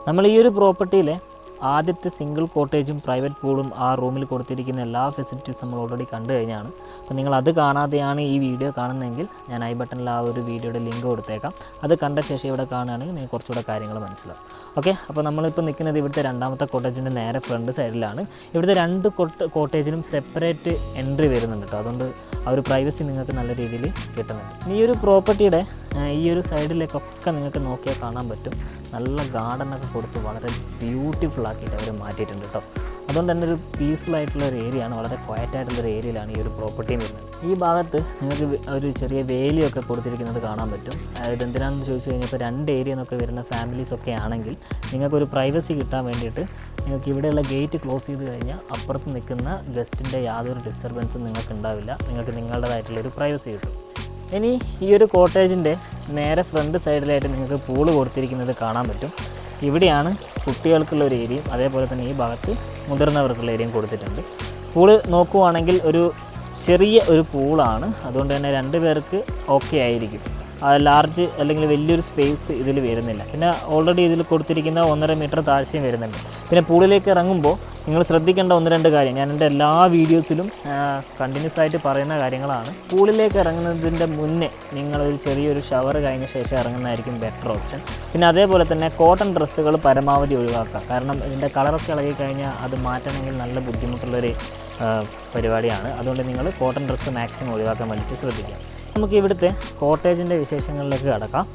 നമ്മൾ ഈ ഒരു പ്രോപ്പർട്ടിയിലെ ആദ്യത്തെ സിംഗിൾ കോട്ടേജും പ്രൈവറ്റ് പൂളും ആ റൂമിൽ കൊടുത്തിരിക്കുന്ന എല്ലാ ഫെസിലിറ്റീസ് നമ്മൾ ഓൾറെഡി കണ്ടു കഴിഞ്ഞാണ്. അപ്പോൾ നിങ്ങൾ അത് കാണാതെയാണ് ഈ വീഡിയോ കാണുന്നതെങ്കിൽ ഞാൻ ഐ ബട്ടണിൽ ആ ഒരു വീഡിയോയുടെ ലിങ്ക് കൊടുത്തേക്കാം. അത് കണ്ട ശേഷം ഇവിടെ കാണുകയാണെങ്കിൽ നിങ്ങൾക്ക് കുറച്ചുകൂടെ കാര്യങ്ങൾ മനസ്സിലാവും. ഓക്കെ, അപ്പോൾ നമ്മളിപ്പോൾ നിൽക്കുന്നത് ഇവിടുത്തെ രണ്ടാമത്തെ കോട്ടേജിൻ്റെ നേരെ ഫ്രണ്ട് സൈഡിലാണ്. ഇവിടുത്തെ രണ്ട് കോട്ടേജിനും സെപ്പറേറ്റ് എൻട്രി വരുന്നുണ്ട് കേട്ടോ. അതുകൊണ്ട് ആ ഒരു പ്രൈവസി നിങ്ങൾക്ക് നല്ല രീതിയിൽ കിട്ടുന്നുണ്ട്. ഈ ഒരു പ്രോപ്പർട്ടിയുടെ ഈ ഒരു സൈഡിലേക്കൊക്കെ നിങ്ങൾക്ക് നോക്കിയാൽ കാണാൻ പറ്റും. നല്ല ഗാർഡനൊക്കെ കൊടുത്ത് വളരെ ബ്യൂട്ടിഫുൾ ആക്കിയിട്ട് അവർ മാറ്റിയിട്ടുണ്ട് കേട്ടോ. അതുകൊണ്ട് തന്നെ ഒരു പീസ്ഫുൾ ആയിട്ടുള്ള ഒരു ഏരിയയാണ്, വളരെ ക്വയറ്റ് ആയിട്ടുള്ളൊരു ഏരിയയിലാണ് ഈ ഒരു പ്രോപ്പർട്ടി വരുന്നത്. ഈ ഭാഗത്ത് നിങ്ങൾക്ക് ഒരു ചെറിയ വേലിയൊക്കെ കൊടുത്തിരിക്കുന്നത് കാണാൻ പറ്റും. അതായത് എന്തിനാണെന്ന് ചോദിച്ചു കഴിഞ്ഞാൽ ഇപ്പോൾ രണ്ട് ഏരിയ എന്നൊക്കെ വരുന്ന ഫാമിലീസൊക്കെ ആണെങ്കിൽ നിങ്ങൾക്കൊരു പ്രൈവസി കിട്ടാൻ വേണ്ടിയിട്ട് നിങ്ങൾക്ക് ഇവിടെയുള്ള ഗേറ്റ് ക്ലോസ് ചെയ്ത് കഴിഞ്ഞാൽ അപ്പുറത്ത് നിൽക്കുന്ന ഗസ്റ്റിൻ്റെ യാതൊരു ഡിസ്റ്റർബൻസും നിങ്ങൾക്ക് ഉണ്ടാവില്ല. നിങ്ങൾക്ക് നിങ്ങളുടേതായിട്ടുള്ളൊരു പ്രൈവസി കിട്ടും. ഇനി ഈ ഒരു കോട്ടേജിൻ്റെ നേരെ ഫ്രണ്ട് സൈഡിലായിട്ട് നിങ്ങൾക്ക് പൂള് കൊടുത്തിരിക്കുന്നത് കാണാൻ പറ്റും. ഇവിടെയാണ് കുട്ടികൾക്കുള്ള ഒരു ഏരിയയും അതേപോലെ തന്നെ ഈ ഭാഗത്ത് മുതിർന്നവർക്കുള്ള ഏരിയയും കൊടുത്തിട്ടുണ്ട്. പൂള് നോക്കുവാണെങ്കിൽ ഒരു ചെറിയ ഒരു പൂളാണ്, അതുകൊണ്ട് തന്നെ രണ്ട് പേർക്ക് ഓക്കെ ആയിരിക്കും. ലാർജ് അല്ലെങ്കിൽ വലിയൊരു സ്പേസ് ഇതിൽ വരുന്നില്ല. പിന്നെ ഓൾറെഡി ഇതിൽ കൊടുത്തിരിക്കുന്ന 1.5 മീറ്റർ താഴ്ചയും വരുന്നുണ്ട്. പിന്നെ പൂളിലേക്ക് ഇറങ്ങുമ്പോൾ നിങ്ങൾ ശ്രദ്ധിക്കേണ്ട 1-2 കാര്യം ഞാൻ എൻ്റെ എല്ലാ വീഡിയോസിലും കണ്ടിന്യൂസ് ആയിട്ട് പറയുന്ന കാര്യങ്ങളാണ്. പൂളിലേക്ക് ഇറങ്ങുന്നതിൻ്റെ മുന്നേ നിങ്ങളൊരു ചെറിയൊരു ഷവർ കഴിഞ്ഞ ശേഷം ഇറങ്ങുന്നതായിരിക്കും ബെറ്റർ ഓപ്ഷൻ. പിന്നെ അതേപോലെ തന്നെ കോട്ടൺ ഡ്രസ്സുകൾ പരമാവധി ഒഴിവാക്കുക. കാരണം ഇതിൻ്റെ കളറൊക്കെ ഇളകി കഴിഞ്ഞാൽ അത് മാറ്റണമെങ്കിൽ നല്ല ബുദ്ധിമുട്ടുള്ളൊരു പരിപാടിയാണ്. അതുകൊണ്ട് നിങ്ങൾ കോട്ടൺ ഡ്രസ്സ് മാക്സിമം ഒഴിവാക്കാൻ വേണ്ടിയിട്ട് ശ്രദ്ധിക്കുക. നമുക്ക് ഇവിടുത്തെ കോട്ടേജിൻ്റെ വിശേഷങ്ങളിലേക്ക് കടക്കാം.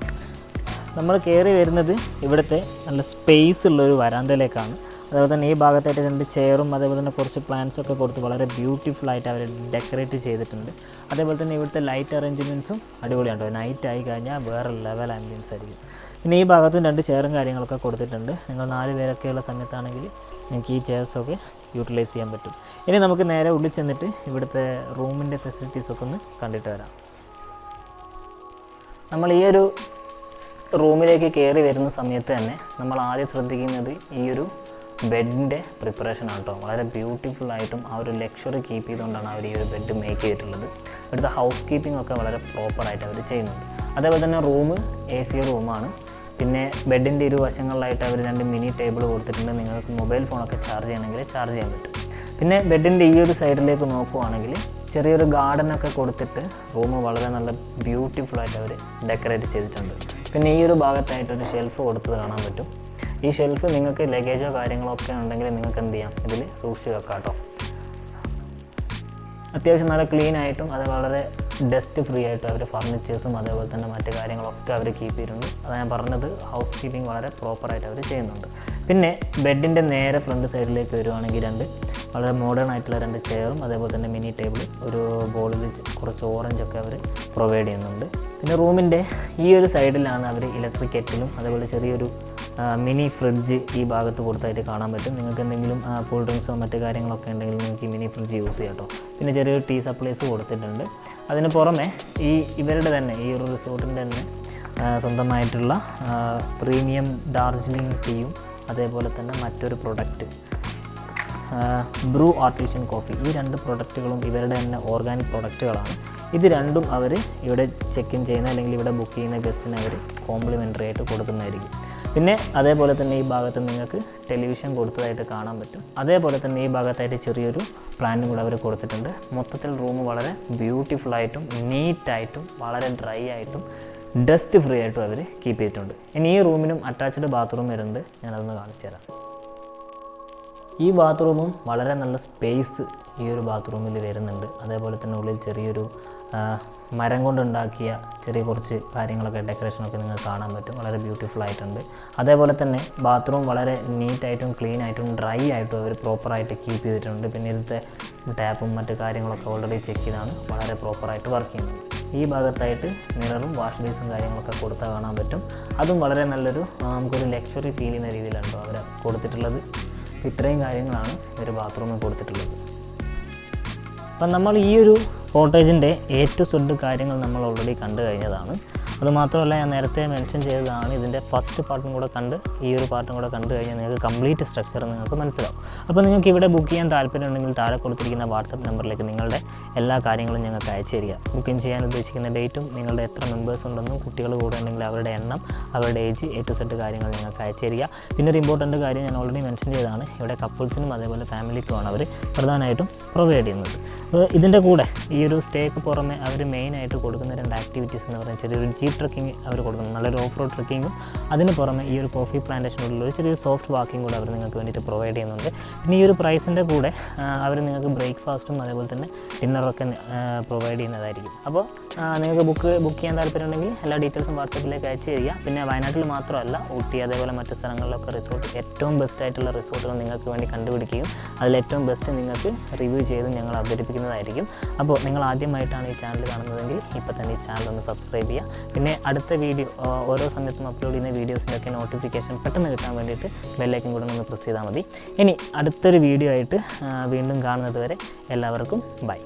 നമ്മൾ കയറി വരുന്നത് ഇവിടുത്തെ നല്ല സ്പേസ് ഉള്ളൊരു വരാന്തയിലേക്കാണ്. അതുപോലെ തന്നെ ഈ ഭാഗത്തായിട്ട് 2 ചെയറും അതേപോലെ തന്നെ കുറച്ച് പ്ലാന്റ്സൊക്കെ കൊടുത്ത് വളരെ ബ്യൂട്ടിഫുള്ളായിട്ട് അവർ ഡെക്കറേറ്റ് ചെയ്തിട്ടുണ്ട്. അതേപോലെ തന്നെ ഇവിടുത്തെ ലൈറ്റ് അറേഞ്ച്മെൻറ്റ്സും അടിപൊളിയാണ് കേട്ടോ. നൈറ്റ് ആയി കഴിഞ്ഞാൽ വേറെ ലെവൽ ആംബിയൻസ് ആയിരിക്കും. പിന്നെ ഈ ഭാഗത്തും 2 ചെയറും കാര്യങ്ങളൊക്കെ കൊടുത്തിട്ടുണ്ട്. നിങ്ങൾ 4 പേരൊക്കെയുള്ള സമയത്താണെങ്കിൽ നിങ്ങൾക്ക് ഈ ചെയർസൊക്കെ യൂട്ടിലൈസ് ചെയ്യാൻ പറ്റും. ഇനി നമുക്ക് നേരെ ഉള്ളിൽ ചെന്നിട്ട് ഇവിടുത്തെ റൂമിൻ്റെ ഫെസിലിറ്റീസൊക്കെ ഒന്ന് കണ്ടിട്ട് വരാം. നമ്മൾ ഈ ഒരു റൂമിലേക്ക് കയറി വരുന്ന സമയത്ത് തന്നെ നമ്മൾ ആദ്യം ശ്രദ്ധിക്കുന്നത് ഈ ഒരു ബെഡിൻ്റെ പ്രിപ്പറേഷനാണ് കേട്ടോ. വളരെ ബ്യൂട്ടിഫുള്ളായിട്ടും ആ ഒരു ലക്ഷറി കീപ്പ് ചെയ്തുകൊണ്ടാണ് അവർ ഈ ഒരു ബെഡ് മേക്ക് ചെയ്തിട്ടുള്ളത്. ഇവിടുത്തെ ഹൗസ് കീപ്പിംഗ് ഒക്കെ വളരെ പ്രോപ്പറായിട്ട് അവർ ചെയ്യുന്നുണ്ട്. അതേപോലെ തന്നെ റൂം AC റൂമാണ്. പിന്നെ ബെഡിൻ്റെ ഇരുവശങ്ങളിലായിട്ട് അവർ 2 മിനി ടേബിൾ കൊടുത്തിട്ടുണ്ട്. നിങ്ങൾക്ക് മൊബൈൽ ഫോണൊക്കെ ചാർജ് ചെയ്യണമെങ്കിൽ ചാർജ് ചെയ്യാൻ പറ്റും. പിന്നെ ബെഡിൻ്റെ ഈ ഒരു സൈഡിലേക്ക് നോക്കുവാണെങ്കിൽ ചെറിയൊരു ഗാർഡനൊക്കെ കൊടുത്തിട്ട് റൂം വളരെ നല്ല ബ്യൂട്ടിഫുള്ളായിട്ട് അവർ ഡെക്കറേറ്റ് ചെയ്തിട്ടുണ്ട്. പിന്നെ ഈ ഒരു ഭാഗത്തായിട്ടൊരു ഷെൽഫ് കൊടുത്തത് കാണാൻ പറ്റും. ഈ ഷെൽഫ് നിങ്ങൾക്ക് ലഗേജോ കാര്യങ്ങളോ ഒക്കെ ഉണ്ടെങ്കിൽ നിങ്ങൾക്ക് എന്ത് ചെയ്യാം, ഇതിൽ സൂക്ഷിച്ച് വെക്കാം കേട്ടോ. അത്യാവശ്യം നല്ല ക്ലീൻ ആയിട്ടും അത് വളരെ ഡസ്റ്റ് ഫ്രീ ആയിട്ടും അവർ ഫർണിച്ചേഴ്സും അതേപോലെ തന്നെ മറ്റു കാര്യങ്ങളൊക്കെ അവർ കീപ്പ് ചെയ്തിട്ടുണ്ട്. അതാണ് ഞാൻ പറഞ്ഞത്, ഹൗസ് കീപ്പിംഗ് വളരെ പ്രോപ്പറായിട്ട് അവർ ചെയ്യുന്നുണ്ട്. പിന്നെ ബെഡിൻ്റെ നേരെ ഫ്രണ്ട് സൈഡിലേക്ക് വരുവാണെങ്കിൽ 2 വളരെ മോഡേൺ ആയിട്ടുള്ള 2 ചെയറും അതേപോലെ തന്നെ മിനി ടേബിൾ, ഒരു ബോളിൽ കുറച്ച് ഓറഞ്ചൊക്കെ അവർ പ്രൊവൈഡ് ചെയ്യുന്നുണ്ട്. പിന്നെ റൂമിൻ്റെ ഈ ഒരു സൈഡിലാണ് അവർ ഇലക്ട്രിക് കെറ്റിലും അതേപോലെ ചെറിയൊരു മിനി ഫ്രിഡ്ജ് ഈ ഭാഗത്ത് കൊടുത്തായിട്ട് കാണാൻ പറ്റും. നിങ്ങൾക്ക് എന്തെങ്കിലും കൂൾ ഡ്രിങ്ക്സോ മറ്റു കാര്യങ്ങളൊക്കെ ഉണ്ടെങ്കിൽ നിങ്ങൾക്ക് ഈ മിനി ഫ്രിഡ്ജ് യൂസ് ചെയ്യാം കേട്ടോ. പിന്നെ ചെറിയൊരു ടീ സപ്ലൈസ് കൊടുത്തിട്ടുണ്ട്. അതിന് പുറമെ ഇവരുടെ തന്നെ ഈ ഒരു റിസോർട്ടിൻ്റെ തന്നെ സ്വന്തമായിട്ടുള്ള പ്രീമിയം ഡാർജിലിംഗ് ടീയും അതേപോലെ തന്നെ മറ്റൊരു പ്രൊഡക്റ്റ് ബ്രൂ ആർട്ടിഫിഷ്യൽ കോഫി, ഈ 2 പ്രൊഡക്റ്റുകളും ഇവരുടെ തന്നെ ഓർഗാനിക് പ്രൊഡക്റ്റുകളാണ്. ഇത് രണ്ടും അവർ ഇവിടെ ചെക്ക് ഇൻ ചെയ്യുന്ന അല്ലെങ്കിൽ ഇവിടെ ബുക്ക് ചെയ്യുന്ന ഗസ്റ്റിന് അവർ കോംപ്ലിമെൻ്ററി ആയിട്ട് കൊടുക്കുന്നതായിരിക്കും. പിന്നെ അതേപോലെ തന്നെ ഈ ഭാഗത്ത് നിങ്ങൾക്ക് ടെലിവിഷൻ കൊടുത്തതായിട്ട് കാണാൻ പറ്റും. അതേപോലെ തന്നെ ഈ ഭാഗത്തായിട്ട് ചെറിയൊരു പ്ലാന്റും കൂടെ അവർ കൊടുത്തിട്ടുണ്ട്. മൊത്തത്തിൽ റൂം വളരെ ബ്യൂട്ടിഫുള്ളായിട്ടും നീറ്റായിട്ടും വളരെ ഡ്രൈ ആയിട്ടും ഡസ്റ്റ് ഫ്രീ ആയിട്ടും അവർ കീപ്പ് ചെയ്തിട്ടുണ്ട്. ഇനി ഈ റൂമിനും അറ്റാച്ച്ഡ് ബാത്റൂം വരുന്നുണ്ട്, ഞാനതൊന്ന് കാണിച്ചു തരാം. ഈ ബാത്റൂമും വളരെ നല്ല സ്പേസ് ഈ ഒരു ബാത്റൂമിൽ വരുന്നുണ്ട്. അതേപോലെ തന്നെ ഉള്ളിൽ ചെറിയൊരു മരം കൊണ്ടുണ്ടാക്കിയ ചെറിയ കുറച്ച് കാര്യങ്ങളൊക്കെ ഡെക്കറേഷനൊക്കെ നിങ്ങൾക്ക് കാണാൻ പറ്റും. വളരെ ബ്യൂട്ടിഫുൾ ആയിട്ടുണ്ട്. അതേപോലെ തന്നെ ബാത്റൂം വളരെ നീറ്റായിട്ടും ക്ലീൻ ആയിട്ടും ഡ്രൈ ആയിട്ടും അവർ പ്രോപ്പറായിട്ട് കീപ്പ് ചെയ്തിട്ടുണ്ട്. പിന്നെ ഇതിലത്തെ ടാപ്പും മറ്റു കാര്യങ്ങളൊക്കെ ഓൾറെഡി ചെക്ക് ചെയ്താണ് വളരെ പ്രോപ്പറായിട്ട് വർക്ക് ചെയ്യുന്നത്. ഈ ഭാഗത്തായിട്ട് മിററും വാഷ് ബേസും കാര്യങ്ങളൊക്കെ കൊടുത്താൽ കാണാൻ പറ്റും. അതും വളരെ നല്ലൊരു നമുക്കൊരു ലക്ഷറി ഫീൽ ചെയ്യുന്ന രീതിയിലാണ് അവർ കൊടുത്തിട്ടുള്ളത്. ഇത്രയും കാര്യങ്ങളാണ് ഒരു ബാത്റൂമിൽ കൊടുത്തിട്ടുള്ളത്. അപ്പം നമ്മൾ ഈ ഒരു കോട്ടേജിൻ്റെ A to Z കാര്യങ്ങൾ നമ്മൾ ഓൾറെഡി കണ്ടു കഴിഞ്ഞതാണ്. അതുമാത്രമല്ല ഞാൻ നേരത്തെ മെൻഷൻ ചെയ്തതാണ്, ഇതിൻ്റെ ഫസ്റ്റ് പാർട്ടും കൂടെ കണ്ട് ഈ ഒരു പാർട്ടും കൂടെ കണ്ടു കഴിഞ്ഞാൽ നിങ്ങൾക്ക് കംപ്ലീറ്റ് സ്ട്രക്ചർ നിങ്ങൾക്ക് മനസ്സിലാവും. അപ്പോൾ നിങ്ങൾക്ക് ഇവിടെ ബുക്ക് ചെയ്യാൻ താല്പര്യമുണ്ടെങ്കിൽ താഴെ കൊടുത്തിരിക്കുന്ന വാട്സപ്പ് നമ്പറിലേക്ക് നിങ്ങളുടെ എല്ലാ കാര്യങ്ങളും ഞങ്ങൾക്ക് അയച്ചു തരിക. ബുക്കിംഗ് ചെയ്യാൻ ഉദ്ദേശിക്കുന്ന ഡേറ്റും നിങ്ങളുടെ എത്ര മെമ്പേഴ്സ് ഉണ്ടെന്നും കുട്ടികൾ കൂടെ ഉണ്ടെങ്കിൽ അവരുടെ എണ്ണം, അവരുടെ ഏജ്, A to Z കാര്യങ്ങൾ ഞങ്ങൾക്ക് അയച്ചു തരിക. പിന്നെ ഒരു ഇമ്പോർട്ടൻറ്റ് കാര്യം ഞാൻ ഓൾറെഡി മെൻഷൻ ചെയ്തതാണ്, ഇവിടെ കപ്പിൾസിനും അതേപോലെ ഫാമിലിക്കുമാണ് അവർ പ്രധാനമായിട്ടും പ്രൊവൈഡ് ചെയ്യുന്നത്. അപ്പോൾ ഇതിൻ്റെ കൂടെ ഈ ഒരു സ്റ്റേക്ക് പുറമെ അവർ മെയിനായിട്ട് കൊടുക്കുന്ന 2 ആക്ടിവിറ്റീസ് എന്ന് പറഞ്ഞാൽ ചെറിയൊരു ജീപ്പ് ട്രക്കിംഗ് അവർ കൊടുക്കുന്നു, നല്ലൊരു ഓഫ് റോഡ് ട്രക്കിങ്ങും, അതിന് പുറമെ ഈ ഒരു കോഫി പ്ലാന്റേഷനുള്ള ഒരു ചെറിയൊരു സോഫ്റ്റ് വാക്കിംഗ് കൂടെ അവർ നിങ്ങൾക്ക് വേണ്ടിയിട്ട് പ്രൊവൈഡ് ചെയ്യുന്നുണ്ട്. പിന്നെ ഈ ഒരു പ്രൈസിൻ്റെ കൂടെ അവർ നിങ്ങൾക്ക് ബ്രേക്ക്ഫാസ്റ്റും അതേപോലെ തന്നെ ഡിന്നറൊക്കെ പ്രൊവൈഡ് ചെയ്യുന്നതായിരിക്കും. അപ്പോൾ നിങ്ങൾക്ക് ബുക്ക് ചെയ്യാൻ താല്പര്യമുണ്ടെങ്കിൽ എല്ലാ ഡീറ്റെയിൽസും വാട്സപ്പിലേക്ക് അയച്ചു തരിക. പിന്നെ വയനാട്ടിൽ മാത്രമല്ല, ഊട്ടി അതേപോലെ മറ്റ് സ്ഥലങ്ങളിലൊക്കെ റിസോർട്ട്, ഏറ്റവും ബെസ്റ്റ് ആയിട്ടുള്ള റിസോർട്ടുകൾ നിങ്ങൾക്ക് വേണ്ടി കണ്ടുപിടിക്കുകയും അതിലേറ്റവും ബെസ്റ്റ് നിങ്ങൾക്ക് റിവ്യൂ ചെയ്ത് ഞങ്ങൾ അവതരിപ്പിക്കുന്നതായിരിക്കും. അപ്പോൾ നിങ്ങൾ ആദ്യമായിട്ടാണ് ഈ ചാനൽ കാണുന്നതെങ്കിൽ ഇപ്പോൾ തന്നെ ഈ ചാനൽ ഒന്ന് സബ്സ്ക്രൈബ് ചെയ്യുക. പിന്നെ അടുത്ത വീഡിയോ ഓരോ സമയത്തും അപ്ലോഡ് ചെയ്യുന്ന വീഡിയോസിൻ്റെയൊക്കെ നോട്ടിഫിക്കേഷൻ പെട്ടെന്ന് കിട്ടാൻ വേണ്ടിയിട്ട് ബെല്ലൈക്കൻ കൂടെ ഒന്ന് പ്രസ് ചെയ്താൽ മതി. ഇനി അടുത്തൊരു വീഡിയോ ആയിട്ട് വീണ്ടും കാണുന്നത് വരെ എല്ലാവർക്കും ബൈ.